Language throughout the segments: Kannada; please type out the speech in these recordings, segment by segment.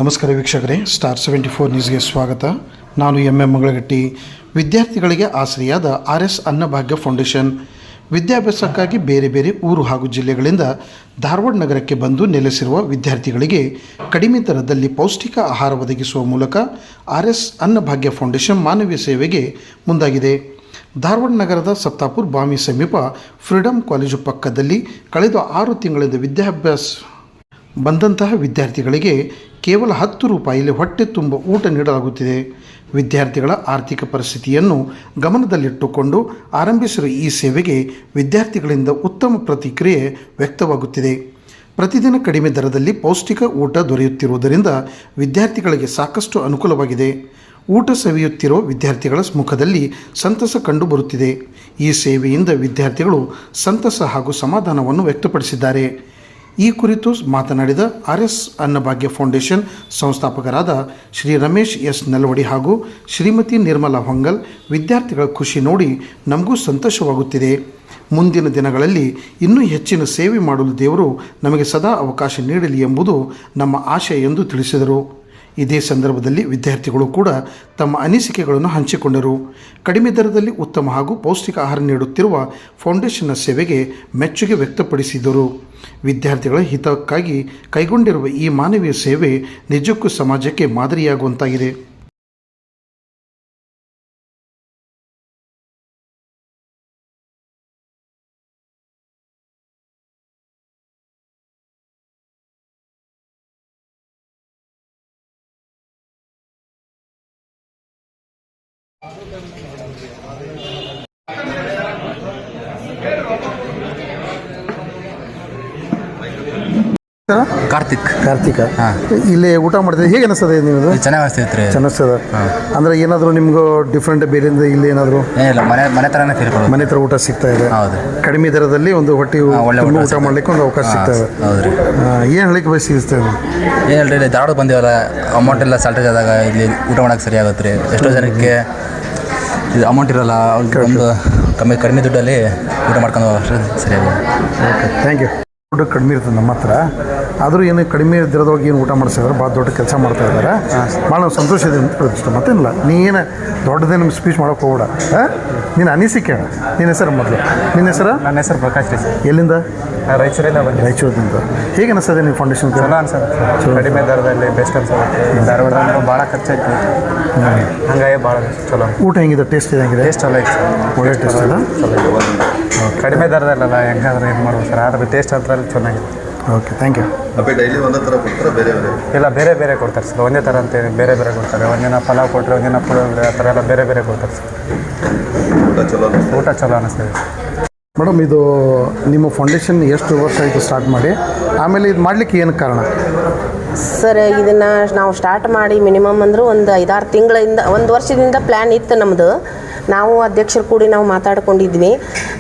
ನಮಸ್ಕಾರ ವೀಕ್ಷಕರೇ, ಸ್ಟಾರ್ 74 ನ್ಯೂಸ್ಗೆ ಸ್ವಾಗತ. ನಾನು ಎಂ ಮಂಗಳಗಟ್ಟಿ. ವಿದ್ಯಾರ್ಥಿಗಳಿಗೆ ಆಶ್ರಯದ RS ಅನ್ನಭಾಗ್ಯ ಫೌಂಡೇಶನ್ ವಿದ್ಯಾಭ್ಯಾಸಕ್ಕಾಗಿ ಬೇರೆ ಬೇರೆ ಊರು ಹಾಗೂ ಜಿಲ್ಲೆಗಳಿಂದ ಧಾರವಾಡ ನಗರಕ್ಕೆ ಬಂದು ನೆಲೆಸಿರುವ ವಿದ್ಯಾರ್ಥಿಗಳಿಗೆ ಕಡಿಮೆ ದರದಲ್ಲಿ ಪೌಷ್ಟಿಕ ಆಹಾರ ಒದಗಿಸುವ ಮೂಲಕ RS ಅನ್ನಭಾಗ್ಯ ಫೌಂಡೇಶನ್ ಮಾನವೀಯ ಸೇವೆಗೆ ಮುಂದಾಗಿದೆ. ಧಾರವಾಡ ನಗರದ ಸಪ್ತಾಪುರ ಬಾಮಿ ಸಮೀಪ ಫ್ರೀಡಮ್ ಕಾಲೇಜು ಪಕ್ಕದಲ್ಲಿ ಕಳೆದ 6 ತಿಂಗಳಿಂದ ವಿದ್ಯಾಭ್ಯಾಸ ಬಂದಂತಹ ವಿದ್ಯಾರ್ಥಿಗಳಿಗೆ ಕೇವಲ 10 ರೂಪಾಯಿಯಲ್ಲಿ ಹೊಟ್ಟೆ ತುಂಬ ಊಟ ನೀಡಲಾಗುತ್ತಿದೆ. ವಿದ್ಯಾರ್ಥಿಗಳ ಆರ್ಥಿಕ ಪರಿಸ್ಥಿತಿಯನ್ನು ಗಮನದಲ್ಲಿಟ್ಟುಕೊಂಡು ಆರಂಭಿಸಿರುವ ಈ ಸೇವೆಗೆ ವಿದ್ಯಾರ್ಥಿಗಳಿಂದ ಉತ್ತಮ ಪ್ರತಿಕ್ರಿಯೆ ವ್ಯಕ್ತವಾಗುತ್ತಿದೆ. ಪ್ರತಿದಿನ ಕಡಿಮೆ ದರದಲ್ಲಿ ಪೌಷ್ಟಿಕ ಊಟ ದೊರೆಯುತ್ತಿರುವುದರಿಂದ ವಿದ್ಯಾರ್ಥಿಗಳಿಗೆ ಸಾಕಷ್ಟು ಅನುಕೂಲವಾಗಿದೆ. ಊಟ ಸವಿಯುತ್ತಿರುವ ವಿದ್ಯಾರ್ಥಿಗಳ ಮುಖದಲ್ಲಿ ಸಂತಸ ಕಂಡುಬರುತ್ತಿದೆ. ಈ ಸೇವೆಯಿಂದ ವಿದ್ಯಾರ್ಥಿಗಳು ಸಂತಸ ಹಾಗೂ ಸಮಾಧಾನವನ್ನು ವ್ಯಕ್ತಪಡಿಸಿದ್ದಾರೆ. ಈ ಕುರಿತು ಮಾತನಾಡಿದ RS ಅನ್ನಭಾಗ್ಯ ಫೌಂಡೇಶನ್ ಸಂಸ್ಥಾಪಕರಾದ ಶ್ರೀ ರಮೇಶ್ ಎಸ್ ನಲ್ವಡಿ ಹಾಗೂ ಶ್ರೀಮತಿ ನಿರ್ಮಲಾ ಹೊಂಗಲ್, ವಿದ್ಯಾರ್ಥಿಗಳ ಖುಷಿ ನೋಡಿ ನಮಗೂ ಸಂತೋಷವಾಗುತ್ತಿದೆ. ಮುಂದಿನ ದಿನಗಳಲ್ಲಿ ಇನ್ನೂ ಹೆಚ್ಚಿನ ಸೇವೆ ಮಾಡಲು ದೇವರು ನಮಗೆ ಸದಾ ಅವಕಾಶ ನೀಡಲಿ ಎಂಬುದು ನಮ್ಮ ಆಶಯ ಎಂದು ತಿಳಿಸಿದರು. ಇದೇ ಸಂದರ್ಭದಲ್ಲಿ ವಿದ್ಯಾರ್ಥಿಗಳು ಕೂಡ ತಮ್ಮ ಅನಿಸಿಕೆಗಳನ್ನು ಹಂಚಿಕೊಂಡರು. ಕಡಿಮೆ ದರದಲ್ಲಿ ಉತ್ತಮ ಹಾಗೂ ಪೌಷ್ಟಿಕ ಆಹಾರ ನೀಡುತ್ತಿರುವ ಫೌಂಡೇಶನ್ನ ಸೇವೆಗೆ ಮೆಚ್ಚುಗೆ ವ್ಯಕ್ತಪಡಿಸಿದರು. ವಿದ್ಯಾರ್ಥಿಗಳ ಹಿತಕ್ಕಾಗಿ ಕೈಗೊಂಡಿರುವ ಈ ಮಾನವೀಯ ಸೇವೆ ನಿಜಕ್ಕೂ ಸಮಾಜಕ್ಕೆ ಮಾದರಿಯಾಗುವಂತಾಗಿದೆ. ಕಾರ್ತಿಕ್ ಇಲ್ಲಿ ಊಟ ಮಾಡ್ತೀವಿ. ಹೇಗೆ ಅನಿಸ್ತದೆ ನೀವು? ಚೆನ್ನಾಗಿ ಅನಿಸ್ತೈತೆ ರೀ. ಚೆನ್ನಾಗಿಸ್ತದೆ ಅಂದರೆ ಏನಾದರೂ ನಿಮ್ಗೆ ಡಿಫ್ರೆಂಟ್ ಬೇರೆಯಿಂದ ಇಲ್ಲಿ ಏನಾದರೂ ಏನಿಲ್ಲ, ಮನೆ ಥರನೇ ಫೀಲ್ ಕೊಡೋದು. ಮನೆ ಥರ ಊಟ ಸಿಗ್ತಾ ಇದೆ. ಹೌದು, ಕಡಿಮೆ ದರದಲ್ಲಿ ಒಂದು ಹೊಟ್ಟೆ ಊಟ ಮಾಡ್ಲಿಕ್ಕೆ ಒಂದು ಅವಕಾಶ ಸಿಗ್ತಾ ಇದೆ. ಹೌದು ರೀ. ಏನು ಹೇಳಿಕ್ಕೆ ಬಯಸಿಸ್ತೇವೆ? ಏನಿಲ್ಲ ರೀ, ಧಾರವಾಡ ಬಂದಿವಲ್ಲ, ಅಮೌಂಟ್ ಎಲ್ಲ ಸಾಲ್ಟೇಜ್ ಆದಾಗ ಇಲ್ಲಿ ಊಟ ಮಾಡೋಕೆ ಸರಿ ಆಗುತ್ತೆ ರೀ. ಎಷ್ಟೋ ಜನಕ್ಕೆ ಇದು ಅಮೌಂಟ್ ಇರೋಲ್ಲ, ಅವ್ರಿಗೆ ಒಂದು ಕಡಿಮೆ ದುಡ್ಡಲ್ಲಿ ಊಟ ಮಾಡ್ಕೊಂಡು ಸರಿಯಾಗುತ್ತೆ. Okay, thank you. ದುಡ್ಡು ಕಡಿಮೆ ಇರ್ತದೆ ನಮ್ಮ ಹತ್ರ, ಆದರೂ ಏನು ಕಡಿಮೆ ದರದೊಳಗೆ ಏನು ಊಟ ಮಾಡಿಸಿದ್ರೆ ಭಾಳ ದೊಡ್ಡ ಕೆಲಸ ಮಾಡ್ತಾ ಇದ್ದಾರೆ. ಭಾಳ ನಾವು ಸಂತೋಷ ಇದೆ ಅಂತ ಹೇಳ್ತಿಷ್ಟ. ಮತ್ತೇನಿಲ್ಲ, ನೀನು ದೊಡ್ಡದೇ ನಿಮ್ಗೆ ಸ್ಪೀಚ್ ಮಾಡೋಕೆ ಹೋಗ್ಬೇಡ. ನೀನು ಅನಿಸಿಕೆ ಹೇಳ. ನಿನ್ನ ಹೆಸರು ಮೊದಲು. ನಿನ್ನ ಹೆಸರು? ನನ್ನ ಹೆಸರು ಪ್ರಕಾಶ್ ರೀ. ಎಲ್ಲಿಂದ? ರಾಯಚೂರಿಂದ ಬಂದು. ರಾಯಚೂರಿಂದ. ಹೇಗೆ ಅನಿಸ್ತದೆ ನೀವು ಫೌಂಡೇಶನ್? ಚಲೋ ಅನ್ಸತ್ತೆ, ಕಡಿಮೆ ದರದಲ್ಲಿ ಬೆಸ್ಟ್ ಅನ್ಸತ್ತೆ. ಧಾರವಾಡ ಭಾಳ ಖರ್ಚಾಯ್ತು, ಹಂಗಾಗಿ ಭಾಳ ಚಲೋ. ಊಟ ಹೆಂಗಿದೆ? ಟೇಸ್ಟ್ ಹೆಂಗಿದೆ? ಟೇಸ್ಟ್ ಚಲೋ ಐತೆ ಸರ್. ಒಳ್ಳೆ ಟೇಸ್ಟ್ ಇದೆ. ಕಡಿಮೆ ದರದಲ್ಲ, ಹೆಂಗಾದ್ರೆ ಏನು ಮಾಡ್ಬೋದು ಸರ್, ಆದರೆ ಟೇಸ್ಟ್ ಹತ್ರ ಚೆನ್ನಾಗಿದೆ. Okay, thank you. ಡೈಲಿ ಒಂದೇ ಥರ ಕೊಡ್ತಾರೆ? ಬೇರೆ ಬೇರೆ ಇಲ್ಲ, ಬೇರೆ ಬೇರೆ ಕೊಡ್ತಾರೆ ಸರ್. ಒಂದೇ ಥರ ಅಂತೇಳಿ ಬೇರೆ ಬೇರೆ ಕೊಡ್ತಾರೆ. ಒಂದಿನ ಪಲಾವ್ ಕೊಟ್ಟರೆ, ಒಂದಿನ ಪುಳಿಯೋಗರೆ, ಆ ಥರ ಎಲ್ಲ ಬೇರೆ ಬೇರೆ ಕೊಡ್ತಾರೆ ಸರ್. ಊಟ ಚಲೋ ಅನ್ನಿಸ್ತದೆ. ಮೇಡಮ್, ಇದು ನಿಮ್ಮ ಫೌಂಡೇಶನ್ ಎಷ್ಟು ವರ್ಷ ಆಯಿತು ಸ್ಟಾರ್ಟ್ ಮಾಡಿ? ಆಮೇಲೆ ಇದು ಮಾಡಲಿಕ್ಕೆ ಏನು ಕಾರಣ? ಸರ್, ಇದನ್ನು ನಾವು ಸ್ಟಾರ್ಟ್ ಮಾಡಿ ಮಿನಿಮಮ್ ಅಂದರೂ ಒಂದು 5-6 ತಿಂಗಳಿಂದ, 1 ವರ್ಷದಿಂದ ಪ್ಲ್ಯಾನ್ ಇತ್ತು ನಮ್ಮದು. ನಾವು ಅಧ್ಯಕ್ಷರು ಕೂಡಿ ನಾವು ಮಾತಾಡ್ಕೊಂಡಿದ್ವಿ.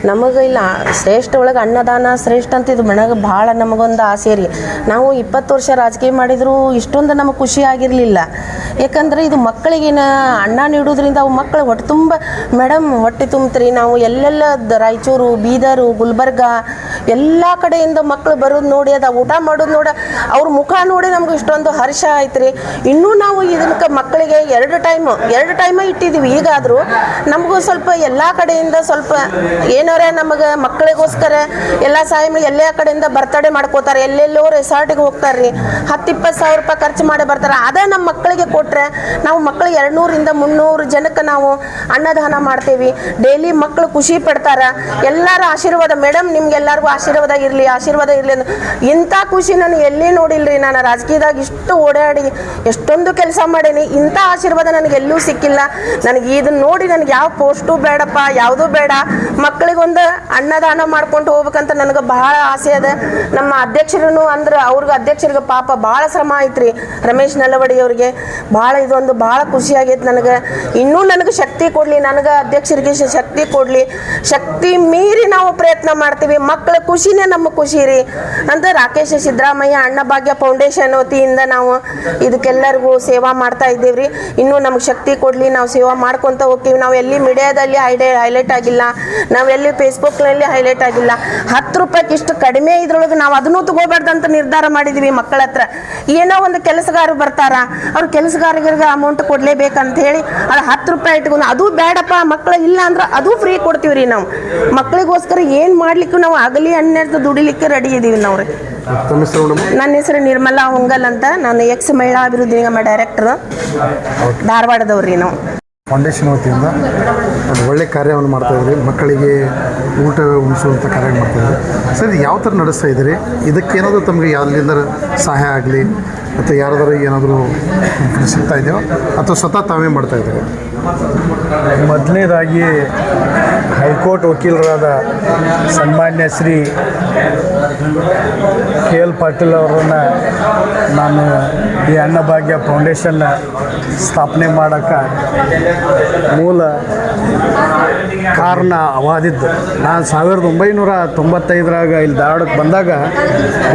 ನಮಗೆ ಇಲ್ಲ ಶ್ರೇಷ್ಠ ಒಳಗೆ ಅನ್ನದಾನ ಶ್ರೇಷ್ಠ ಅಂತ ಇದು ಮನೆಗೆ ಭಾಳ ನಮಗೊಂದು ಆಸೆ ರೀ. ನಾವು 20 ವರ್ಷ ರಾಜಕೀಯ ಮಾಡಿದರೂ ಇಷ್ಟೊಂದು ನಮಗೆ ಖುಷಿ ಆಗಿರಲಿಲ್ಲ. ಯಾಕಂದರೆ ಇದು ಮಕ್ಕಳಿಗೇನ ಅನ್ನ ನೀಡೋದ್ರಿಂದ ಅವು ಮಕ್ಕಳು ಹೊಟ್ಟೆ ತುಂಬ ಮೇಡಮ್ ಹೊಟ್ಟೆ ತುಂಬ್ತೀರಿ. ನಾವು ಎಲ್ಲೆಲ್ಲ ರಾಯಚೂರು, ಬೀದರು, ಗುಲ್ಬರ್ಗ ಎಲ್ಲ ಕಡೆಯಿಂದ ಮಕ್ಕಳು ಬರೋದು ನೋಡಿ, ಅದು ಊಟ ಮಾಡೋದು ನೋಡಿ, ಅವ್ರ ಮುಖ ನೋಡಿ ನಮ್ಗೆ ಇಷ್ಟೊಂದು ಹರ್ಷ ಆಯ್ತು ರೀ. ಇನ್ನೂ ನಾವು ಇದಕ್ಕೆ ಮಕ್ಕಳಿಗೆ 2 ಟೈಮ ಇಟ್ಟಿದ್ದೀವಿ. ಈಗಾದರೂ ನಮಗೂ ಸ್ವಲ್ಪ ಎಲ್ಲ ಕಡೆಯಿಂದ ಸ್ವಲ್ಪ ಏನಾರ ನಮಗೆ ಮಕ್ಕಳಿಗೋಸ್ಕರ ಎಲ್ಲ ಸಹಾಯ ಎಲ್ಲ ಕಡೆಯಿಂದ ಬರ್ತಡೇ ಮಾಡ್ಕೋತಾರೆ, ಎಲ್ಲೆಲ್ಲೋ ರೆಸಾರ್ಟಿಗೆ ಹೋಗ್ತಾರೆ ರೀ. 10-20 ಸಾವಿರ ರೂಪಾಯಿ ಖರ್ಚು ಮಾಡಿ ಬರ್ತಾರೆ. ಅದೇ ನಮ್ಮ ಮಕ್ಕಳಿಗೆ ಕೊಟ್ಟರೆ ನಾವು ಮಕ್ಕಳಿಗೆ 200-300 ಜನಕ್ಕೆ ನಾವು ಅನ್ನದಾನ ಮಾಡ್ತೇವೆ. ಡೈಲಿ ಮಕ್ಕಳು ಖುಷಿ ಪಡ್ತಾರೆ. ಎಲ್ಲರ ಆಶೀರ್ವಾದ ಮೇಡಮ್, ನಿಮ್ಗೆಲ್ಲರಿಗೂ ಆಶೀರ್ವಾದ ಇರಲಿ ಅಂತ ಇಂಥ ಖುಷಿ ನಾನು ಎಲ್ಲಿ ನೋಡಿಲ್ರಿ. ನಾನು ರಾಜಕೀಯದಾಗ ಇಷ್ಟು ಓಡಾಡಿ ಎಷ್ಟೊಂದು ಕೆಲಸ ಮಾಡೀನಿ, ಇಂಥ ಆಶೀರ್ವಾದ ನನಗೆ ಎಲ್ಲೂ ಸಿಕ್ಕಿಲ್ಲ. ನನಗೆ ಇದನ್ನು ನೋಡಿ ನನಗೆ ಯಾವ ಪೋಸ್ಟು ಬೇಡಪ್ಪ, ಯಾವುದೂ ಬೇಡ, ಮಕ್ಕಳಿಗೊಂದು ಅನ್ನದಾನ ಮಾಡ್ಕೊಂಡು ಹೋಗ್ಬೇಕಂತ ನನಗೆ ಭಾಳ ಆಸೆ ಅದ. ನಮ್ಮ ಅಧ್ಯಕ್ಷರೂ ಅಂದ್ರೆ ಅಧ್ಯಕ್ಷರಿಗೆ ಪಾಪ ಭಾಳ ಶ್ರಮ ಐತ್ರಿ, ರಮೇಶ್ ನಲವಡಿ ಅವ್ರಿಗೆ. ಭಾಳ ಇದೊಂದು ಭಾಳ ಖುಷಿ ಆಗೈತೆ ನನಗೆ. ಇನ್ನೂ ನನಗೆ ಶಕ್ತಿ ಕೊಡಲಿ, ನನಗೆ ಅಧ್ಯಕ್ಷರಿಗೆ ಶಕ್ತಿ ಕೊಡಲಿ. ಶಕ್ತಿ ಮೀರಿ ನಾವು ಪ್ರಯತ್ನ ಮಾಡ್ತೀವಿ. ಮಕ್ಕಳ ಖುಷಿನೇ ನಮ್ಮ ಖುಷಿ ರೀ ಅಂತ ರಾಕೇಶ್ ಸಿದ್ದರಾಮಯ್ಯ ಅನ್ನಭಾಗ್ಯ ಫೌಂಡೇಶನ್ ವತಿಯಿಂದ ನಾವು ಇದಕ್ಕೆಲ್ಲರಿಗೂ ಸೇವಾ ಮಾಡ್ತಾ ಇದ್ದೀವಿ ರೀ. ಇನ್ನೂ ನಮ್ಗೆ ಶಕ್ತಿ ಕೊಡಲಿ, ನಾವು ಸೇವಾ ಮಾಡ್ಕೊತ ಹೋಗ್ತೀವಿ. ನಾವು ಎಲ್ಲಿ ಮೀಡಿಯಾದಲ್ಲಿ ಹೈಲೈಟ್ ಆಗಿಲ್ಲ, ನಾವು ಎಲ್ಲಿ ಫೇಸ್ಬುಕ್ನಲ್ಲಿ ಹೈಲೈಟ್ ಆಗಿಲ್ಲ. 10 ರೂಪಾಯಿಗೆ ಇಷ್ಟು ಕಡಿಮೆ ಇದ್ರೊಳಗೆ ನಾವು ಅದನ್ನೂ ತಗೋಬಾರ್ದಂತ ನಿರ್ಧಾರ ಮಾಡಿದ್ವಿ. ಮಕ್ಕಳ ಹತ್ರ ಏನೋ ಒಂದು ಕೆಲಸಗಾರರು ಬರ್ತಾರ, ಅವ್ರು ಕೆಲಸಗಾರರಿಗೆ ಅಮೌಂಟ್ ಕೊಡ್ಲೇಬೇಕಂತ ಹೇಳಿ ಅದು 10 ರೂಪಾಯಿ ಇಟ್ಕೊಂಡು ಅದು ಬೇಡಪ್ಪ, ಮಕ್ಕಳು ಇಲ್ಲ ಅಂದ್ರೆ ಅದು ಫ್ರೀ ಕೊಡ್ತೀವಿ ರೀ. ನಾವು ಮಕ್ಕಳಿಗೋಸ್ಕರ ಏನು ಮಾಡ್ಲಿಕ್ಕೂ ನಾವು ಆಗಲಿ ಅನ್ನೋದು ದುಡಿಲಿಕ್ಕೆ ರೆಡಿ ಇದ್ದೀವಿ ನಾವು ರೀ. ತಮ್ಮ ಹೆಸರು ಮೇಡಮ್? ನನ್ನ ಹೆಸರು ನಿರ್ಮಲಾ ಹೊಂಗಲ್ ಅಂತ, ನಾನು ಎಕ್ಸ್ ಮಹಿಳಾ ಅಭಿವೃದ್ಧಿ ನಿಗಮ ಡೈರೆಕ್ಟರ್, ಧಾರವಾಡದವ್ರಿ. ನಾವು ಫೌಂಡೇಶನ್ ವತಿಯಿಂದ ಒಂದು ಒಳ್ಳೆ ಕಾರ್ಯವನ್ನು ಮಾಡ್ತಾಯಿದ್ರಿ, ಮಕ್ಕಳಿಗೆ ಊಟ ಉಣಿಸುವಂಥ ಕಾರ್ಯ ಮಾಡ್ತಾಯಿದ್ರಿ. ಸರ್, ಇದು ಯಾವ ಥರ ನಡೆಸ್ತಾ ಇದ್ದೀರಿ? ಇದಕ್ಕೇನಾದರೂ ತಮಗೆ ಯಾವ್ದರಿಂದ ಸಹಾಯ ಆಗಲಿ ಮತ್ತು ಯಾರಾದರೂ ಏನಾದರೂ ಸಿಗ್ತಾ ಇದೆಯೋ ಅಥವಾ ಸ್ವತಃ ತಾವೇ ಮಾಡ್ತಾಯಿದ್ದೀರಿ? ಮೊದಲನೇದಾಗಿ ಹೈಕೋರ್ಟ್ ವಕೀಲರಾದ ಸನ್ಮಾನ್ಯ ಶ್ರೀ ಕೆ ಎಲ್ ಪಾಟೀಲ್ ಅವರನ್ನು ನಾನು ಈ ಅನ್ನಭಾಗ್ಯ ಫೌಂಡೇಶನ್ನ ಸ್ಥಾಪನೆ ಮಾಡೋಕ್ಕೆ ಮೂಲ ಕಾರಣ ಅವಾದಿದ್ದು. ನಾನು 1995ರಾಗ ಇಲ್ಲಿ ಧಾರವಾಡಕ್ಕೆ ಬಂದಾಗ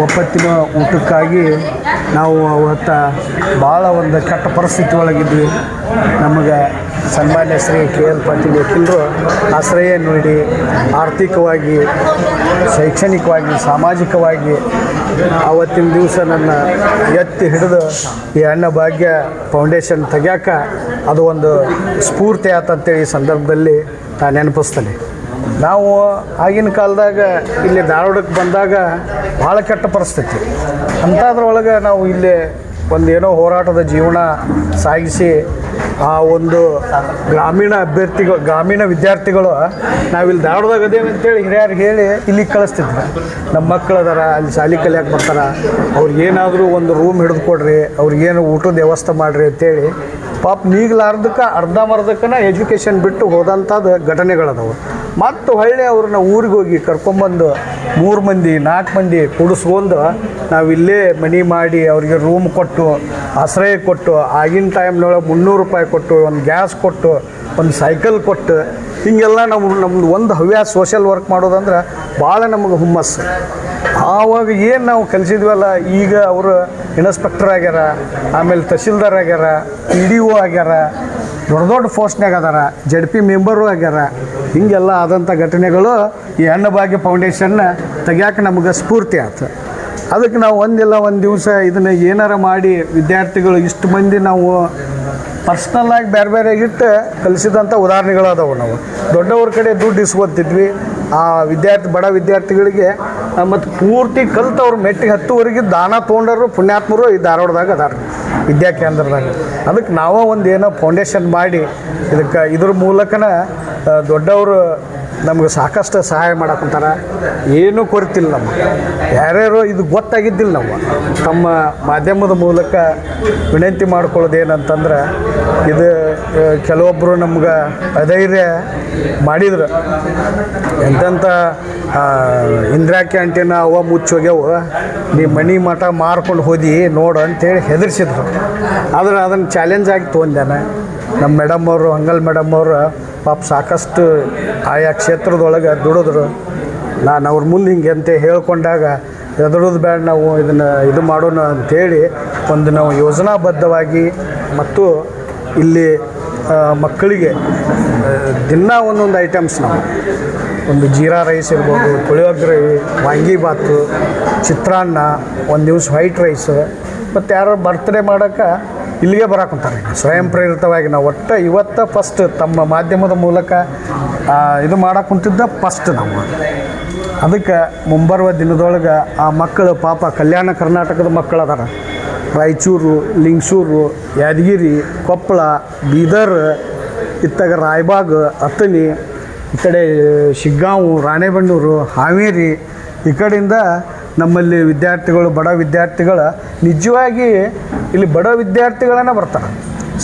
ಒಪ್ಪತ್ತಿನ ಊಟಕ್ಕಾಗಿ ನಾವು ಅವತ್ತು ಭಾಳ ಒಂದು ಕೆಟ್ಟ ಪರಿಸ್ಥಿತಿ ಒಳಗಿದ್ವಿ. ನಮಗೆ ಸನ್ಮಾನ್ಯ ಶ್ರೀ ಕೆ ಎಲ್ ಪಾಟೀಲ್ ವಕೀಲರು ಆಶ್ರಯ ನೀಡಿ ಆರ್ಥಿಕವಾಗಿ, ಶೈಕ್ಷಣಿಕವಾಗಿ, ಸಾಮಾಜಿಕವಾಗಿ ಆವತ್ತಿನ ದಿವಸ ನನ್ನ ಎತ್ತಿ ಹಿಡಿದು ಈ ಅನ್ನಭಾಗ್ಯ ಫೌಂಡೇಶನ್ ತೆಗ್ಯಾಕ ಅದು ಒಂದು ಸ್ಫೂರ್ತಿ ಆತಂತೇಳಿ ಈ ಸಂದರ್ಭದಲ್ಲಿ ನಾನು ನೆನಪಿಸ್ತೇನೆ. ನಾವು ಆಗಿನ ಕಾಲದಾಗ ಇಲ್ಲಿ ಧಾರವಾಡಕ್ಕೆ ಬಂದಾಗ ಭಾಳ ಕೆಟ್ಟ ಪರಿಸ್ಥಿತಿ. ಅಂಥದ್ರೊಳಗೆ ನಾವು ಇಲ್ಲಿ ಒಂದು ಏನೋ ಹೋರಾಟದ ಜೀವನ ಸಾಗಿಸಿ ಆ ಒಂದು ಗ್ರಾಮೀಣ ವಿದ್ಯಾರ್ಥಿಗಳು ನಾವಿಲ್ಲಿ ಧಾರವಾಡದಾಗ ಅದೇನಂತೇಳಿ ಹಿರಿಯರಿಗೆ ಹೇಳಿ ಇಲ್ಲಿಗೆ ಕಳಿಸ್ತಿದ್ರು. ನಮ್ಮ ಮಕ್ಕಳು ಅದಾರ, ಅಲ್ಲಿ ಶಾಲೆ ಕಲಿಯಕ್ಕೆ ಬರ್ತಾರೆ, ಅವ್ರಿಗೇನಾದರೂ ಒಂದು ರೂಮ್ ಹಿಡಿದು ಕೊಡ್ರಿ, ಅವ್ರಿಗೇನು ಊಟದ ವ್ಯವಸ್ಥೆ ಮಾಡಿರಿ ಅಂತೇಳಿ ಪಾಪ ನೀಗ್ಲಾರ್ದಕ್ಕೆ ಅರ್ಧಂಬರ್ಧಕ್ಕನ ಎಜುಕೇಷನ್ ಬಿಟ್ಟು ಹೋದಂಥದ್ದು ಘಟನೆಗಳದಾವೆ. ಮತ್ತು ಹೊಳ್ಳಿ ಅವ್ರನ್ನ ಊರಿಗೆ ಹೋಗಿ ಕರ್ಕೊಂಬಂದು 3 ಮಂದಿ 4 ಮಂದಿ ಕುಡಿಸ್ಕೊಂಡು ನಾವಿಲ್ಲೇ ಮನೆ ಮಾಡಿ ಅವ್ರಿಗೆ ರೂಮ್ ಕೊಟ್ಟು ಆಶ್ರಯ ಕೊಟ್ಟು ಆಗಿನ ಟೈಮ್ನೊಳಗೆ 300 ರೂಪಾಯಿ ಕೊಟ್ಟು, ಒಂದು ಗ್ಯಾಸ್ ಕೊಟ್ಟು, ಒಂದು ಸೈಕಲ್ ಕೊಟ್ಟು, ಹೀಗೆಲ್ಲ ನಮ್ಮದು ಒಂದು ಹವ್ಯಾಸ ಸೋಷಿಯಲ್ ವರ್ಕ್ ಮಾಡೋದಂದ್ರೆ ಭಾಳ ನಮಗೆ ಹುಮ್ಮಸ್ಸು. ಆವಾಗ ಏನು ನಾವು ಕಲಿಸಿದ್ವಲ್ಲ, ಈಗ ಅವರು ಇನ್ಸ್ಪೆಕ್ಟರ್ ಆಗ್ಯಾರ, ಆಮೇಲೆ ತಹಶೀಲ್ದಾರ್ ಆಗ್ಯಾರ, PDO ಆಗ್ಯಾರ, ದೊಡ್ಡ ಪೋಸ್ಟ್ನಾಗ ಅದಾರ, ZP ಮೆಂಬರು ಆಗ್ಯಾರ. ಹೀಗೆಲ್ಲ ಆದಂಥ ಘಟನೆಗಳು ಈ ಅನ್ನಭಾಗ್ಯ ಫೌಂಡೇಶನ್ನ ತೆಗ್ಯಾಕೆ ನಮಗೆ ಸ್ಫೂರ್ತಿ ಆಯ್ತು. ಅದಕ್ಕೆ ನಾವು ಒಂದಿಲ್ಲ ಒಂದು ದಿವಸ ಇದನ್ನು ಏನಾರ ಮಾಡಿ ವಿದ್ಯಾರ್ಥಿಗಳು ಇಷ್ಟು ಮಂದಿ ನಾವು ಪರ್ಸ್ನಲ್ಲಾಗಿ ಬೇರೆ ಬೇರೆ ಇಟ್ಟು ಕಲಿಸಿದಂಥ ಉದಾಹರಣೆಗಳು ಅದಾವೆ. ನಾವು ದೊಡ್ಡವ್ರ ಕಡೆ ದುಡ್ಡು ಇಸ್ಕೊತಿದ್ವಿ, ಆ ಬಡ ವಿದ್ಯಾರ್ಥಿಗಳಿಗೆ ಮತ್ತು ಪೂರ್ತಿ ಕಲ್ತವ್ರು ಮೆಟ್ಟಿಗೆ ಹತ್ತುವರೆಗೆ ದಾನ ತೊಗೊಂಡರು ಪುಣ್ಯಾತ್ಮರು ಈ ಧಾರವಾಡದಾಗ ಅದಾರ ವಿದ್ಯಾಕೇಂದ್ರದಾಗ. ಅದಕ್ಕೆ ನಾವೇ ಒಂದು ಏನೋ ಫೌಂಡೇಶನ್ ಮಾಡಿ ಇದ್ರ ಮೂಲಕನ ದೊಡ್ಡವರು ನಮ್ಗೆ ಸಾಕಷ್ಟು ಸಹಾಯ ಮಾಡಕ್ಕಂತಾರ. ಏನೂ ಕೊರತಿಲ್ಲ ನಮಗೆ. ಯಾರ್ಯಾರು ಇದು ಗೊತ್ತಾಗಿದ್ದಿಲ್ಲ, ನಾವು ತಮ್ಮ ಮಾಧ್ಯಮದ ಮೂಲಕ ವಿನಂತಿ ಮಾಡ್ಕೊಳ್ಳೋದು ಏನಂತಂದ್ರೆ, ಇದು ಕೆಲವೊಬ್ಬರು ನಮ್ಗೆ ಅಧೈರ್ಯ ಮಾಡಿದ್ರು. ಎಂತೆಂಥ ಇಂದಿರಾ ಕ್ಯಾಂಟೀನ್ ಅವ ಮುಚ್ಚೋಗ್ಯವು, ನೀ ಮನೆ ಮಠ ಮಾರ್ಕೊಂಡು ಹೋದಿ ನೋಡು ಅಂತೇಳಿ ಹೆದರ್ಸಿದ್ರು. ಆದ್ರೆ ಅದನ್ನು ಚಾಲೆಂಜ್ ಆಗಿ ತೊಗೊಂಡೇನೆ. ನಮ್ಮ ಮೇಡಮ್ ಅವರು, ಹಂಗಲ್ ಮೇಡಮ್ ಅವರು ಪಾಪ ಸಾಕಷ್ಟು ಆಯಾ ಕ್ಷೇತ್ರದೊಳಗೆ ದುಡಿದ್ರು. ನಾನು ಅವ್ರ ಮುಂದೆ ಹಿಂಗೆ ಅಂತ ಹೇಳ್ಕೊಂಡಾಗ ಹೆದರೋದು ಬೇಡ, ನಾವು ಇದು ಮಾಡೋಣ ಅಂಥೇಳಿ ಒಂದು ನಾವು ಯೋಜನಾಬದ್ಧವಾಗಿ ಮತ್ತು ಇಲ್ಲಿ ಮಕ್ಕಳಿಗೆ ದಿನ ಒಂದೊಂದು ಐಟಮ್ಸ್, ನಾವು ಒಂದು ಜೀರಾ ರೈಸ್ ಇರ್ಬೋದು, ಪುಳಿಯೋಗರೆ, ವಾಂಗಿಬಾತು, ಚಿತ್ರಾನ್ನ, ಒಂದು ದಿವಸ ವೈಟ್ ರೈಸ್, ಮತ್ತು ಯಾರು ಬರ್ತ್ಡೇ ಮಾಡೋಕ್ಕೆ ಇಲ್ಲಿಗೆ ಬರಾಕೊಂತಾರೆ. ಸ್ವಯಂ ಪ್ರೇರಿತವಾಗಿ ನಾವು ಇವತ್ತು ಫಸ್ಟ್ ತಮ್ಮ ಮಾಧ್ಯಮದ ಮೂಲಕ ಇದು ಮಾಡಕ್ಕೆ ಕುಂತಿದ್ದ ಫಸ್ಟ್ ನಾವು. ಅದಕ್ಕೆ ಮುಂಬರುವ ದಿನದೊಳಗೆ ಆ ಮಕ್ಕಳು ಪಾಪ ಕಲ್ಯಾಣ ಕರ್ನಾಟಕದ ಮಕ್ಕಳು ಅದಾರ. ರಾಯಚೂರು, ಲಿಂಗಸೂರು, ಯಾದಗಿರಿ, ಕೊಪ್ಪಳ, ಬೀದರ್, ಇತ್ತಾಗ ರಾಯಬಾಗ್, ಅತ್ತನಿ, ಈ ಕಡೆ ಶಿಗ್ಗಾಂವು, ರಾಣೆಬೆನ್ನೂರು, ಹಾವೇರಿ, ಈ ಕಡೆಯಿಂದ ನಮ್ಮಲ್ಲಿ ವಿದ್ಯಾರ್ಥಿಗಳು, ಬಡ ವಿದ್ಯಾರ್ಥಿಗಳು ನಿಜವಾಗಿ ಇಲ್ಲಿ ಬಡ ವಿದ್ಯಾರ್ಥಿಗಳನ್ನ ಬರ್ತಾರೆ.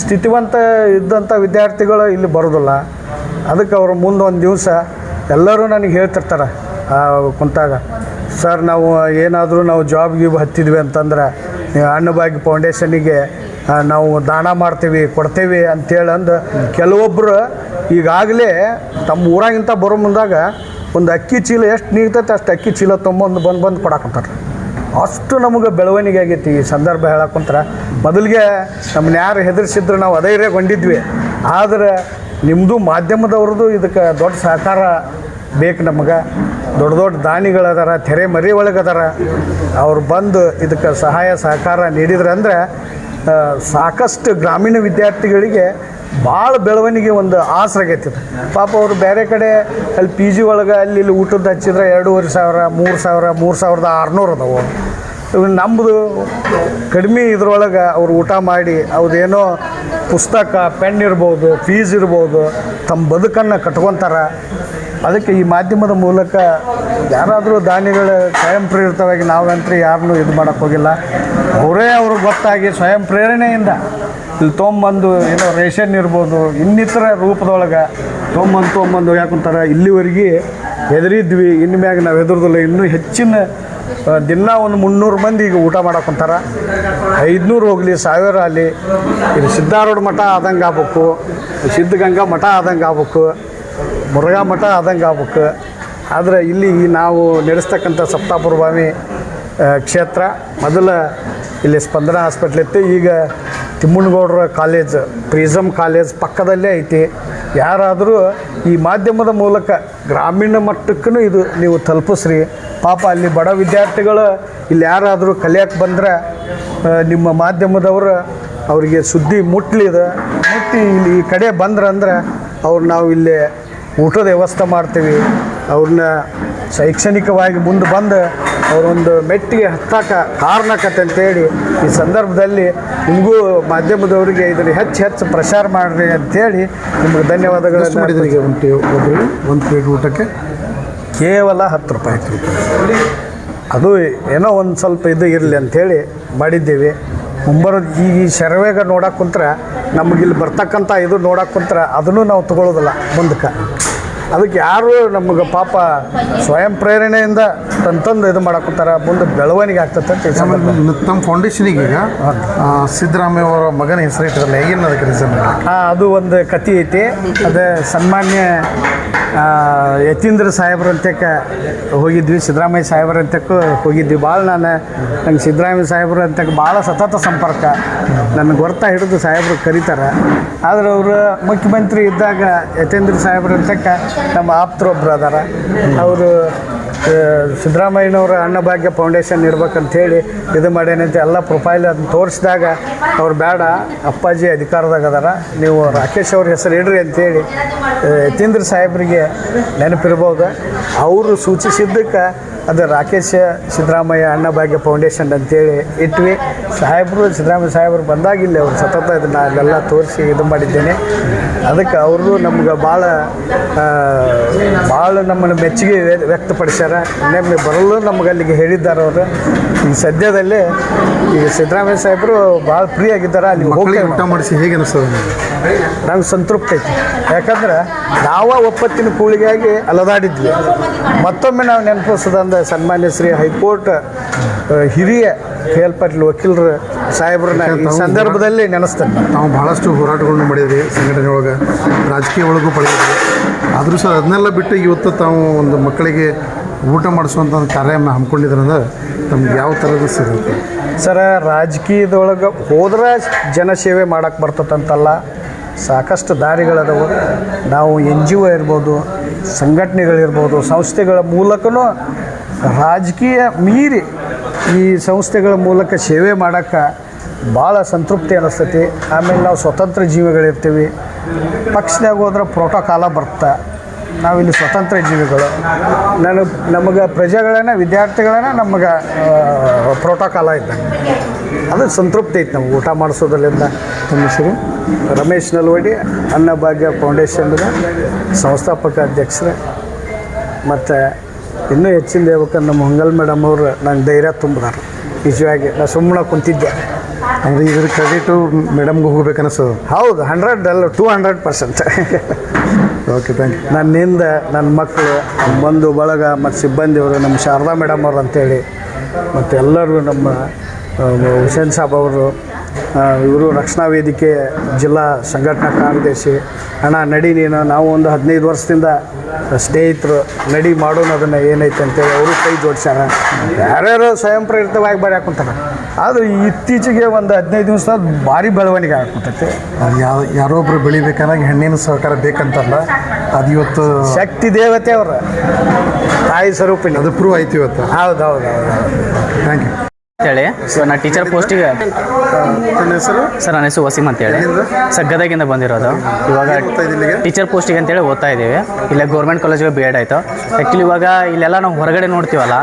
ಸ್ಥಿತಿವಂತ ಇದ್ದಂಥ ವಿದ್ಯಾರ್ಥಿಗಳು ಇಲ್ಲಿ ಬರೋದಿಲ್ಲ. ಅದಕ್ಕೆ ಅವರು ಮುಂದೆ ಒಂದು ದಿವಸ ಎಲ್ಲರೂ ನನಗೆ ಹೇಳ್ತಿರ್ತಾರೆ ಕುಂತಾಗ, ಸರ್ ನಾವು ಏನಾದರೂ ನಾವು ಜಾಬ್ ಹತ್ತಿದ್ವಿ ಅಂತಂದ್ರೆ ಅನ್ನಭಾಗ್ಯ ಫೌಂಡೇಶನಿಗೆ ನಾವು ದಾನ ಮಾಡ್ತೀವಿ, ಕೊಡ್ತೇವೆ ಅಂತೇಳಿ ಅಂದು ಕೆಲವೊಬ್ಬರು ಈಗಾಗಲೇ ತಮ್ಮ ಊರಾಗಿಂತ ಬರೋ ಮುಂದಾಗ ಒಂದು ಅಕ್ಕಿ ಚೀಲ ಎಷ್ಟು ನೀಗ್ತೈತೆ ಅಷ್ಟು ಅಕ್ಕಿ ಚೀಲ ತೊಗೊಂಬಂದು ಬಂದು ಕೊಡಾಕಂತಾರೆ. ಅಷ್ಟು ನಮಗೆ ಬೆಳವಣಿಗೆ ಆಗೈತಿ. ಈ ಸಂದರ್ಭ ಹೇಳಕ್ಕಂತಾರೆ ಮೊದಲಿಗೆ ನಮ್ಮನ್ನ ಯಾರು ಹೆದರ್ಸಿದ್ರು ನಾವು ಅಧೈರ್ಯಗೊಂಡಿದ್ವಿ. ಆದರೆ ನಿಮ್ಮದು ಮಾಧ್ಯಮದವ್ರದ್ದು ಇದಕ್ಕೆ ದೊಡ್ಡ ಸಹಕಾರ ಬೇಕು ನಮಗೆ. ದೊಡ್ಡ ದೊಡ್ಡ ದಾನಿಗಳದಾರ, ತೆರೆ ಮರಿ ಒಳಗದಾರ, ಅವ್ರು ಬಂದು ಇದಕ್ಕೆ ಸಹಾಯ ಸಹಕಾರ ನೀಡಿದ್ರೆ ಅಂದರೆ ಸಾಕಷ್ಟು ಗ್ರಾಮೀಣ ವಿದ್ಯಾರ್ಥಿಗಳಿಗೆ ಭಾಳ ಬೆಳವಣಿಗೆ ಒಂದು ಆಸರಾಗೈತಿ. ಪಾಪ ಅವರು ಬೇರೆ ಕಡೆ ಅಲ್ಲಿ ಪಿ ಜಿ ಒಳಗೆ ಅಲ್ಲಿ ಇಲ್ಲಿ ಊಟದ್ದು ಹಚ್ಚಿದ್ರೆ 2,500, 3,600 ಅದಾವು. ನಮ್ಮದು ಕಡಿಮೆ ಇದ್ರೊಳಗೆ ಅವ್ರು ಊಟ ಮಾಡಿ ಅವ್ರದ್ದೇನೋ ಪುಸ್ತಕ, ಪೆನ್ ಇರ್ಬೋದು, ಫೀಸ್ ಇರ್ಬೋದು, ತಮ್ಮ ಬದುಕನ್ನು ಕಟ್ಕೊತಾರೆ. ಅದಕ್ಕೆ ಈ ಮಾಧ್ಯಮದ ಮೂಲಕ ಯಾರಾದರೂ ದಾನಿಗಳು ಸ್ವಯಂ ಪ್ರೇರಿತವಾಗಿ ನಾವಂತೂ ಯಾರನ್ನೂ ಇದು ಮಾಡೋಕ್ಕೆ ಹೋಗಿಲ್ಲ. ಅವರೇ ಅವ್ರಿಗೆ ಗೊತ್ತಾಗಿ ಸ್ವಯಂ ಪ್ರೇರಣೆಯಿಂದ ಇಲ್ಲಿ ತೊಗೊಂಬಂದು ಏನೋ ರೇಷನ್ ಇರ್ಬೋದು, ಇನ್ನಿತರ ರೂಪದೊಳಗೆ ತೊಗೊಂಬಂದು ಯಾಕಂತಾರೆ. ಇಲ್ಲಿವರೆಗೆ ಹೆದರಿದ್ವಿ, ಇನ್ನು ಮ್ಯಾಗ ನಾವು ಹೆದರ್ದಿಲ್ಲ. ಇನ್ನೂ ಹೆಚ್ಚಿನ ದಿನ ಒಂದು 300 ಮಂದಿ ಈಗ ಊಟ ಮಾಡಕೊಂತಾರ. 500 ಹೋಗಲಿ, 1000 ಆಗಲಿ. ಇದು ಸಿದ್ಧಾರೂಢ ಮಠ ಆದಂಗೆ ಆಗ್ಬೇಕು, ಸಿದ್ಧಗಂಗಾ ಮಠ ಆದಂಗೆ ಆಗ್ಬೇಕು, ಮುರುಘಾ ಮಠ ಆದಂಗೆ ಆಗ್ಬೇಕು. ಆದರೆ ಇಲ್ಲಿ ನಾವು ನಡೆಸ್ತಕ್ಕಂಥ ಸಪ್ತಾಪುರಭಾವಿ ಕ್ಷೇತ್ರ ಮೊದಲ ಇಲ್ಲಿ ಸ್ಪಂದನ ಹಾಸ್ಪಿಟ್ಲ್ ಇತ್ತು. ಈಗ ತಿಮ್ಮಣ್ಣಗೌಡರ ಕಾಲೇಜ್, ಪ್ರಿಸಮ್ ಕಾಲೇಜ್ ಪಕ್ಕದಲ್ಲೇ ಐತಿ. ಯಾರಾದರೂ ಈ ಮಾಧ್ಯಮದ ಮೂಲಕ ಗ್ರಾಮೀಣ ಮಟ್ಟಕ್ಕೂ ಇದು ನೀವು ತಲುಪಿಸ್ರಿ. ಪಾಪ ಅಲ್ಲಿ ಬಡ ವಿದ್ಯಾರ್ಥಿಗಳು ಇಲ್ಲಿ ಯಾರಾದರೂ ಕಲಿಯಕ್ಕೆ ಬಂದರೆ ನಿಮ್ಮ ಮಾಧ್ಯಮದವರು ಅವರಿಗೆ ಸುದ್ದಿ ಮುಟ್ಟಿ ಇಲ್ಲಿ ಈ ಕಡೆ ಬಂದ್ರಂದ್ರೆ ನಾವು ಇಲ್ಲಿ ಊಟದ ವ್ಯವಸ್ಥೆ ಮಾಡ್ತೀವಿ. ಅವ್ರನ್ನ ಶೈಕ್ಷಣಿಕವಾಗಿ ಮುಂದೆ ಬಂದು ಅವರೊಂದು ಮೆಟ್ಟಿಗೆ ಹತ್ತಕ್ಕೆ ಕಾರಣಕತೆ ಅಂತೇಳಿ ಈ ಸಂದರ್ಭದಲ್ಲಿ ನಿಮಗೂ ಮಾಧ್ಯಮದವರಿಗೆ ಇದನ್ನು ಹೆಚ್ಚು ಪ್ರಚಾರ ಮಾಡಿರಿ ಅಂಥೇಳಿ ನಿಮಗೆ ಧನ್ಯವಾದಗಳನ್ನು ಮಾಡಿದ್ರಿ. ಒಂದು ಪ್ಲೇಟ್ ಊಟಕ್ಕೆ ಕೇವಲ 10 ರೂಪಾಯಿ. ಅದು ಏನೋ ಒಂದು ಸ್ವಲ್ಪ ಇದು ಇರಲಿ ಅಂಥೇಳಿ ಮಾಡಿದ್ದೀವಿ. ಮುಂಬರೋದು ಈ ಶರವೇಗ ನೋಡಕ್ಕೆ ಕುಂತ್ರೆ ನಮಗಿಲ್ಲಿ ಬರ್ತಕ್ಕಂಥ ಇದು ನೋಡಕ್ಕೆ ಕುಂತ್ರೆ ಅದನ್ನು ನಾವು ತೊಗೊಳ್ಳೋದಿಲ್ಲ ಮುಂದಕ್ಕೆ. ಅದಕ್ಕೆ ಯಾರು ನಮಗೆ ಪಾಪ ಸ್ವಯಂ ಪ್ರೇರಣೆಯಿಂದ ತಂದು ಇದು ಮಾಡಕ್ಕಂತಾರೆ, ಮುಂದೆ ಬೆಳವಣಿಗೆ ಆಗ್ತದೆ ಅಂತ. ನಮ್ಮ ಫೌಂಡೇಶನಿಗೆ ಈಗ ಸಿದ್ದರಾಮಯ್ಯ ಅವರ ಮಗನ ಹೆಸರು ಇಟ್ಟಿರಲ್ಲ, ಏನು ಅದಕ್ಕೆ ರೀಸನ್? ಅದು ಒಂದು ಕತೆ ಐತಿ. ಅದೇ ಸನ್ಮಾನ್ಯ ಯತೀಂದ್ರ ಸಾಹೇಬ್ರಂತಕ್ಕೆ ಹೋಗಿದ್ವಿ, ಸಿದ್ದರಾಮಯ್ಯ ಸಾಹೇಬ್ರಂತಕ್ಕೂ ಹೋಗಿದ್ವಿ. ಭಾಳ ನಂಗೆ ಸಿದ್ದರಾಮಯ್ಯ ಸಾಹೇಬ್ರು ಅಂತಕ್ಕೆ ಭಾಳ ಸತತ ಸಂಪರ್ಕ. ನನಗೆ ಹೊರ್ತ ಹಿಡಿದು ಸಾಹೇಬ್ರು ಕರೀತಾರೆ. ಆದರೆ ಅವರು ಮುಖ್ಯಮಂತ್ರಿ ಇದ್ದಾಗ ಯತೀಂದ್ರ ಸಾಹೇಬ್ರಂತಕ್ಕೆ ನಮ್ಮ ಆಪ್ತರೊಬ್ಬರು ಅದಾರ. ಅವರು ಸಿದ್ದರಾಮಯ್ಯನವರ ಅನ್ನಭಾಗ್ಯ ಫೌಂಡೇಶನ್ ಇರ್ಬೇಕಂತೇಳಿ ಇದು ಮಾಡ್ಯಾನಂತ ಎಲ್ಲ ಪ್ರೊಫೈಲ್ ಅದನ್ನು ತೋರಿಸಿದಾಗ ಅವ್ರು ಬೇಡ, ಅಪ್ಪಾಜಿ ಅಧಿಕಾರದಾಗ ಅದಾರ, ನೀವು ರಾಕೇಶ್ ಅವ್ರ ಹೆಸರು ಇಡ್ರಿ ಅಂಥೇಳಿ ಯತೀಂದ್ರ ಸಾಹೇಬ್ರಿಗೆ ನೆನಪಿರ್ಬೋದು. ಅವರು ಸೂಚಿಸಿದ್ದಕ್ಕೆ ಅದು ರಾಕೇಶ್ ಸಿದ್ದರಾಮಯ್ಯ ಅನ್ನಭಾಗ್ಯ ಫೌಂಡೇಶನ್ ಅಂತೇಳಿ ಇಟ್ವಿ. ಸಿದ್ದರಾಮಯ್ಯ ಸಾಹೇಬರು ಬಂದಾಗ ಇಲ್ಲಿ ಅವ್ರು ಸತತ ಇದನ್ನು ಅಲ್ಲೆಲ್ಲ ತೋರಿಸಿ ಇದು ಮಾಡಿದ್ದೇನೆ. ಅದಕ್ಕೆ ಅವರು ನಮ್ಗೆ ಭಾಳ ನಮ್ಮನ್ನು ಮೆಚ್ಚುಗೆ ವ್ಯಕ್ತಪಡಿಸ್ಯಾರ. ಇನ್ನೊಮ್ಮೆ ಬರಲು ನಮ್ಗೆ ಅಲ್ಲಿಗೆ ಹೇಳಿದ್ದಾರೆ ಅವರು. ಈಗ ಸದ್ಯದಲ್ಲೇ ಈಗ ಸಿದ್ದರಾಮಯ್ಯ ಸಾಹೇಬರು ಭಾಳ ಫ್ರೀ ಆಗಿದ್ದಾರೆ. ಅಲ್ಲಿ ಹೋಗಿ ಊಟ ಮಾಡಿಸಿ ಹೇಗೆ ಅನಿಸ್ತದೆ? ನಂಗೆ ಸಂತೃಪ್ತಿ ಐತಿ. ಯಾಕಂದ್ರೆ ನಾವು ಒಪ್ಪತ್ತಿನ ಕೂಳಿಗಾಗಿ ಅಲದಾಡಿದ್ವಿ. ಮತ್ತೊಮ್ಮೆ ನಾವು ನೆನಪಿಸೋದಂದ್ರೆ ಸನ್ಮಾನ್ಯ ಶ್ರೀ ಹೈಕೋರ್ಟ್ ಹಿರಿಯ ಕೇಳ್ಪಟ್ಲು ವಕೀಲರು ಸಾಹೇಬ್ರನ್ನ ಈ ಸಂದರ್ಭದಲ್ಲಿ ನೆನೆಸ್ತೇನೆ. ನಾವು ಭಾಳಷ್ಟು ಹೋರಾಟಗಳನ್ನು ಮಾಡಿದ್ವಿ, ಸಂಘಟನೆ ಒಳಗೆ, ರಾಜಕೀಯ ಒಳಗೂ ಪಡೆದಿದ್ವಿ. ಆದರೂ ಸಹ ಅದನ್ನೆಲ್ಲ ಬಿಟ್ಟು ಇವತ್ತು ತಾವು ಒಂದು ಮಕ್ಕಳಿಗೆ ಊಟ ಮಾಡಿಸುವಂಥ ಒಂದು ಕಾರ್ಯವನ್ನು ಹಮ್ಮಿಕೊಂಡಿದ್ರಂದ್ರೆ ತಮ್ಗೆ ಯಾವ ಥರದ ಸಿಗುತ್ತೆ? ಸರ, ರಾಜಕೀಯದೊಳಗೆ ಹೋದ್ರೆ ಜನಸೇವೆ ಮಾಡೋಕ್ಕೆ ಬರ್ತದಂತಲ್ಲ, ಸಾಕಷ್ಟು ದಾರಿಗಳದಾವು. ನಾವು NGO ಇರ್ಬೋದು, ಸಂಘಟನೆಗಳಿರ್ಬೋದು, ಸಂಸ್ಥೆಗಳ ಮೂಲಕನೂ ರಾಜಕೀಯ ಮೀರಿ ಈ ಸಂಸ್ಥೆಗಳ ಮೂಲಕ ಸೇವೆ ಮಾಡೋಕ್ಕೆ ಭಾಳ ಸಂತೃಪ್ತಿ ಅನ್ನಿಸ್ತೈತಿ. ಆಮೇಲೆ ನಾವು ಸ್ವತಂತ್ರ ಜೀವಿಗಳಿರ್ತೀವಿ. ಪಕ್ಷದಾಗ ಹೋದ್ರೆ ಪ್ರೋಟೋಕಾಲ ಬರ್ತಾ, ನಾವಿಲ್ಲಿ ಸ್ವತಂತ್ರ ಜೀವಿಗಳು. ನಮಗೆ ಪ್ರಜೆಗಳನ್ನ, ವಿದ್ಯಾರ್ಥಿಗಳನ್ನ ನಮಗೆ ಪ್ರೋಟೋಕಾಲ ಇದ್ದ ಅದು ಸಂತೃಪ್ತಿ ಐತೆ ನಮ್ಗೆ ಊಟ ಮಾಡಿಸೋದ್ರಿಂದ. ನಮ್ಮ ಹೆಸರು ರಮೇಶ್ ನಲ್ವಡಿ, ಅನ್ನಭಾಗ್ಯ ಫೌಂಡೇಶನ್ದ ಸಂಸ್ಥಾಪಕ ಅಧ್ಯಕ್ಷರು. ಮತ್ತು ಇನ್ನೂ ಹೆಚ್ಚಿನ ಹೇಳ್ಬೇಕಂದ್ರೆ ನಮ್ಮ ಹೊಂಗಲ್ ಮೇಡಮ್ ಅವರು ನಂಗೆ ಧೈರ್ಯ ತುಂಬಿದಾರೆ. ನಿಜವಾಗಿ ನಾನು ಸುಮ್ಮನೆ ಕುಂತಿದ್ದೆ. ಅಂದರೆ ಇದ್ರ ಕ್ರೆಡಿಟು ಮೇಡಮ್ಗೆ ಹೋಗ್ಬೇಕು ಅನಿಸ್ತದೆ? ಹೌದು, 100 ಅಲ್ಲ 200%. Okay, thank you. ನನ್ನಿಂದ ನನ್ನ ಮಕ್ಕಳು, ನಮ್ಮ ಬಂಧು ಬಳಗ ಮತ್ತು ಸಿಬ್ಬಂದಿಯವರು, ನಮ್ಮ ಶಾರದಾ ಮೇಡಮ್ ಅವರು ಅಂತೇಳಿ, ಮತ್ತು ಎಲ್ಲರೂ ನಮ್ಮ ಹುಸೇನ್ ಸಾಬ್ ಅವರು, ಇವರು ರಕ್ಷಣಾ ವೇದಿಕೆ ಜಿಲ್ಲಾ ಸಂಘಟನಾ ಕಾರ್ಯದರ್ಶಿ, ಅಣ್ಣ ನಡಿ ನೀನು, ನಾವು ಒಂದು 15 ವರ್ಷದಿಂದ ಸ್ನೇಹಿತರು, ನಡಿ ಮಾಡೋಣ ಅದನ್ನು ಏನೈತೆ ಅಂತೇಳಿ ಅವರು ಕೈ ಜೋಡಿಸ್ಯಾರ. ಯಾರ್ಯಾರು ಸ್ವಯಂ ಪ್ರೇರಿತವಾಗಿ ಬರೀ ಹಾಕೊಂತಾರೆ. ಆದರೆ ಇತ್ತೀಚೆಗೆ ಒಂದು 15 ದಿವಸ ಭಾರಿ ಬೆಳವಣಿಗೆ ಹಾಕುತ್ತೈತೆ. ಯಾರೊಬ್ರು ಬೆಳಿಬೇಕಾದಾಗ ಹೆಣ್ಣಿನ ಸಹಕಾರ ಬೇಕಂತಲ್ಲ, ಅದು ಇವತ್ತು ಶಕ್ತಿ ದೇವತೆ ಅವರ ತಾಯಿ ಸ್ವರೂಪಿಣಿ. ಅದು ಪ್ರೂವ್ ಆಯ್ತು ಇವತ್ತು. ಹೌದು. Thank you. ಅಂತೇಳಿ ಸೊ ನಾ ಟೀಚರ್ ಪೋಸ್ಟಿಗೆ ನನ್ನ ಹೆಸರು ಸರ್ ನನ್ನ ಹೆಸರು ವಸೀಮ್ ಅಂತೇಳಿ ಸರ್ ಗದಗಿಂದ ಬಂದಿರೋದು. ಇವಾಗ ಟೀಚರ್ ಪೋಸ್ಟಿಗೆ ಅಂತೇಳಿ ಓದ್ತಾ ಇದ್ದೀವಿ. ಇಲ್ಲೇ ಗೌರ್ಮೆಂಟ್ ಕಾಲೇಜಿಗೆ ಬಿ ಎಡ್ ಆಯಿತು. ಆ್ಯಕ್ಚುಲಿ ಇವಾಗ ಇಲ್ಲೆಲ್ಲ ನಾವು ಹೊರಗಡೆ ನೋಡ್ತೀವಲ್ಲ,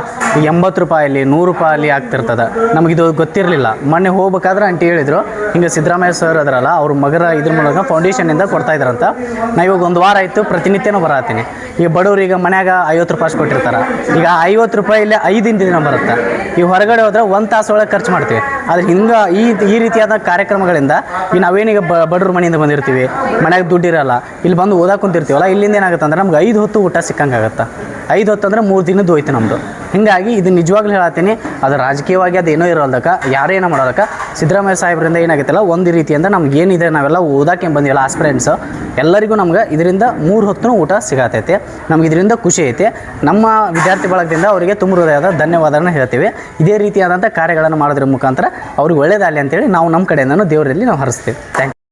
80 ರೂಪಾಯಲ್ಲಿ 100 ರೂಪಾಯಲ್ಲಿ ಆಗ್ತಿರ್ತದೆ. ನಮಗಿದು ಗೊತ್ತಿರಲಿಲ್ಲ. ಮೊನ್ನೆ ಹೋಗ್ಬೇಕಾದ್ರೆ ಆಂಟಿ ಹೇಳಿದರು, ಹಿಂಗೆ ಸಿದ್ದರಾಮಯ್ಯ ಸರ್ ಅದರಲ್ಲ, ಅವ್ರ ಮಗರ ಇದ್ರ ಮೂಲಕ ಫೌಂಡೇಶನಿಂದ ಕೊಡ್ತಾ ಇದ್ದಾರಂತ. ನಾ ಇವಾಗ 1 ವಾರ ಆಯಿತು, ಪ್ರತಿನಿತ್ಯನೂ ಬರತ್ತೀನಿ. ಈಗ ಬಡವ್ರು ಈಗ ಮನ್ಯಾಗ 50 ರೂಪಾಯಿ ಕೊಟ್ಟಿರ್ತಾರೆ. ಈಗ 50 ರೂಪಾಯಿ ಇಲ್ಲೇ 5 ದಿನ ಬರುತ್ತೆ. ಈ ಹೊರಗಡೆ ಹೋದ್ರೆ 1 ತಾಸು ಒಳಗೆ ಖರ್ಚು ಮಾಡ್ತೀವಿ. ಆದರೆ ಹಿಂಗೆ ಈ ರೀತಿಯಾದ ಕಾರ್ಯಕ್ರಮಗಳಿಂದ ಈ ನಾವೇನೀಗ ಬಡವ್ರ ಮನೆಯಿಂದ ಬಂದಿರ್ತೀವಿ, ಮನ್ಯಾಗ ದುಡ್ಡಿರಲ್ಲ, ಇಲ್ಲಿ ಬಂದು ಓದಕ್ಕೆ ಕುಂತಿರ್ತೀವಲ್ಲ, ಇಲ್ಲಿಂದ ಏನಾಗುತ್ತೆ ಅಂದ್ರೆ ನಮ್ಗೆ 5 ಹೊತ್ತು ಊಟ ಸಿಕ್ಕಂಗೆ ಆಗುತ್ತೆ. 5 ಹೊತ್ತು ಅಂದರೆ 3 ದಿನದ್ದು ಹೋಯ್ತು ನಮ್ಮದು. ಹೀಗಾಗಿ ಇದು ನಿಜವಾಗ್ಲೂ ಹೇಳತ್ತೀನಿ, ಅದು ರಾಜಕೀಯವಾಗಿ ಅದೇನೋ ಇರೋಲ್ದಕ್ಕೆ, ಯಾರೇನೋ ಮಾಡೋದಕ್ಕೆ ಸಿದ್ದರಾಮಯ್ಯ ಸಾಹೇಬರಿಂದ ಏನಾಗುತ್ತಲ್ಲ, ಒಂದು ರೀತಿಯಿಂದ ನಮ್ಗೆ ಏನಿದೆ, ನಾವೆಲ್ಲ ಓದಕ್ಕೆ ಬಂದಿವಲ್ಲ ಆಸ್ಪಿರೆಂಟ್ಸು, ಎಲ್ಲರಿಗೂ ನಮ್ಗೆ ಇದರಿಂದ 3 ಹೊತ್ತು ಊಟ ಸಿಗತೈತೆ. ನಮ್ಗೆ ಇದರಿಂದ ಖುಷಿ ಐತೆ. ನಮ್ಮ ವಿದ್ಯಾರ್ಥಿ ಬಳಗದಿಂದ ಅವರಿಗೆ ತುಂಬ ಹೃದಯದ ಧನ್ಯವಾದನ ಹೇಳ್ತೀವಿ. ಇದೇ ರೀತಿಯಾದಂಥ ಕಾರ್ಯಗಳನ್ನು ಮಾಡೋದ್ರ ಮುಖಾಂತರ ಅವ್ರಿಗೆ ಒಳ್ಳೇದಾಗಲಿ ಅಂತೇಳಿ ನಾವು ನಮ್ಮ ಕಡೆಯಿಂದನೂ ದೇವರಲ್ಲಿ ನಾವು ಹರಿಸ್ತೀವಿ. Thank you.